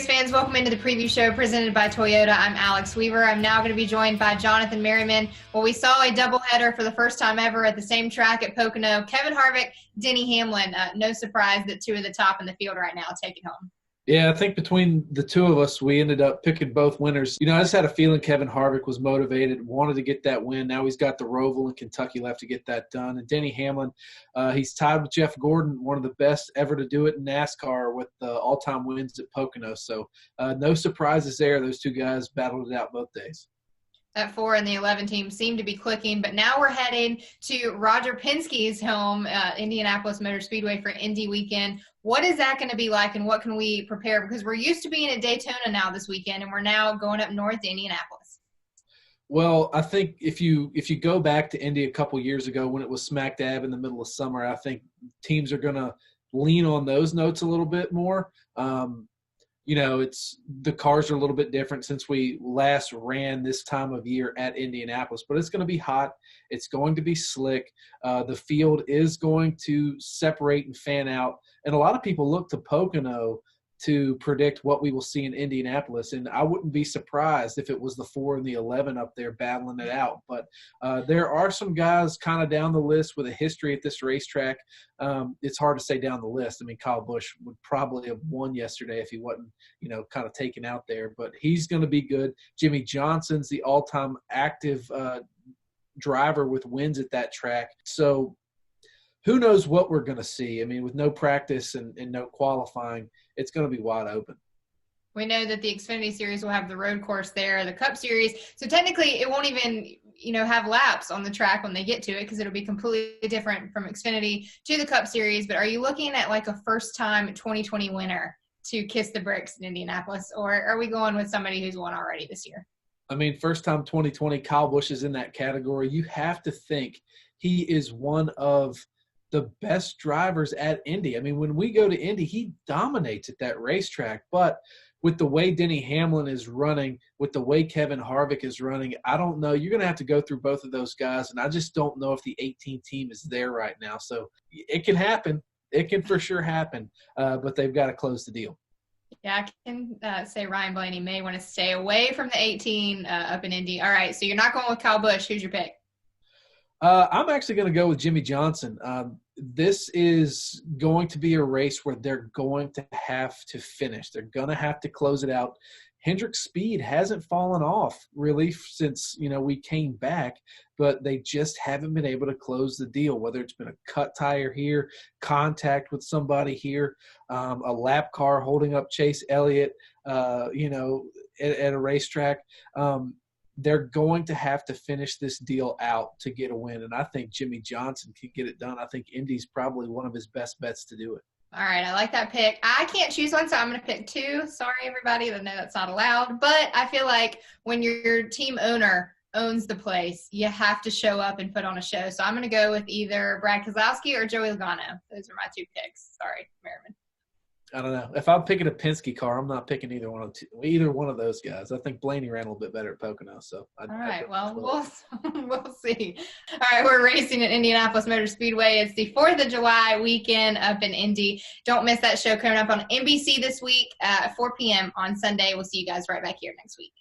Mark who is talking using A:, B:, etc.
A: race fans, welcome into the preview show presented by Toyota. I'm Alex Weaver. I'm now going to be joined by Jonathan Merryman. Well, we saw a doubleheader for the first time ever at the same track at Pocono. Kevin Harvick, Denny Hamlin. No surprise that two of the top in the field right now take it home.
B: Yeah, I think between the two of us, we ended up picking both winners. You know, I just had a feeling Kevin Harvick was motivated, wanted to get that win. Now he's got the Roval in Kentucky left to get that done. And Denny Hamlin, he's tied with Jeff Gordon, one of the best ever to do it in NASCAR with the all-time wins at Pocono. So no surprises there. Those two guys battled it out both days.
A: That 4 and the 11 team seem to be clicking, but now we're heading to Roger Penske's home, Indianapolis Motor Speedway for Indy weekend. What is that going to be like, and what can we prepare? Because we're used to being at Daytona now this weekend, and we're now going up north to Indianapolis.
B: Well, I think if you go back to Indy a couple years ago when it was smack dab in the middle of summer, I think teams are going to lean on those notes a little bit more. You know, the cars are a little bit different since we last ran this time of year at Indianapolis, but it's going to be hot. It's going to be slick. The field is going to separate and fan out. And a lot of people look to Pocono to predict what we will see in Indianapolis. And I wouldn't be surprised if it was the 4 and the 11 up there battling it out. But there are some guys kind of down the list with a history at this racetrack. It's hard to say down the list. I mean, Kyle Busch would probably have won yesterday if he wasn't, kind of taken out there. But he's going to be good. Jimmie Johnson's the all-time active driver with wins at that track. So who knows what we're going to see? I mean, with no practice and no qualifying, it's going to be wide open.
A: We know that the Xfinity Series will have the road course there, the Cup Series. So technically it won't even, have laps on the track when they get to it because it'll be completely different from Xfinity to the Cup Series. But are you looking at like a first-time 2020 winner to kiss the bricks in Indianapolis, or are we going with somebody who's won already this year?
B: I mean, first-time 2020, Kyle Busch is in that category. You have to think he is one of the best drivers at Indy. I mean, when we go to Indy, he dominates at that racetrack. But with the way Denny Hamlin is running, with the way Kevin Harvick is running, I don't know. You're going to have to go through both of those guys, and I just don't know if the 18 team is there right now. So it can happen. It can for sure happen, but they've got to close the deal.
A: Yeah, I can say Ryan Blaney may want to stay away from the 18 up in Indy. All right, so you're not going with Kyle Busch. Who's your pick?
B: I'm actually going to go with Jimmie Johnson. This is going to be a race where they're going to have to finish. They're going to have to close it out. Hendrick's speed hasn't fallen off really since, we came back, but they just haven't been able to close the deal, whether it's been a cut tire here, contact with somebody here, a lap car holding up Chase Elliott, at a racetrack. They're going to have to finish this deal out to get a win, and I think Jimmie Johnson can get it done. I think Indy's probably one of his best bets to do it.
A: All right, I like that pick. I can't choose one, so I'm going to pick two. Sorry, everybody. I know that's not allowed, but I feel like when your team owner owns the place, you have to show up and put on a show. So I'm going to go with either Brad Keselowski or Joey Logano. Those are my two picks. Sorry, Merryman.
B: I don't know. If I'm picking a Penske car, I'm not picking either one of those guys. I think Blaney ran a little bit better at Pocono. So
A: all right. Well, we'll see. All right, we're racing at Indianapolis Motor Speedway. It's the 4th of July weekend up in Indy. Don't miss that show coming up on NBC this week at 4 p.m. on Sunday. We'll see you guys right back here next week.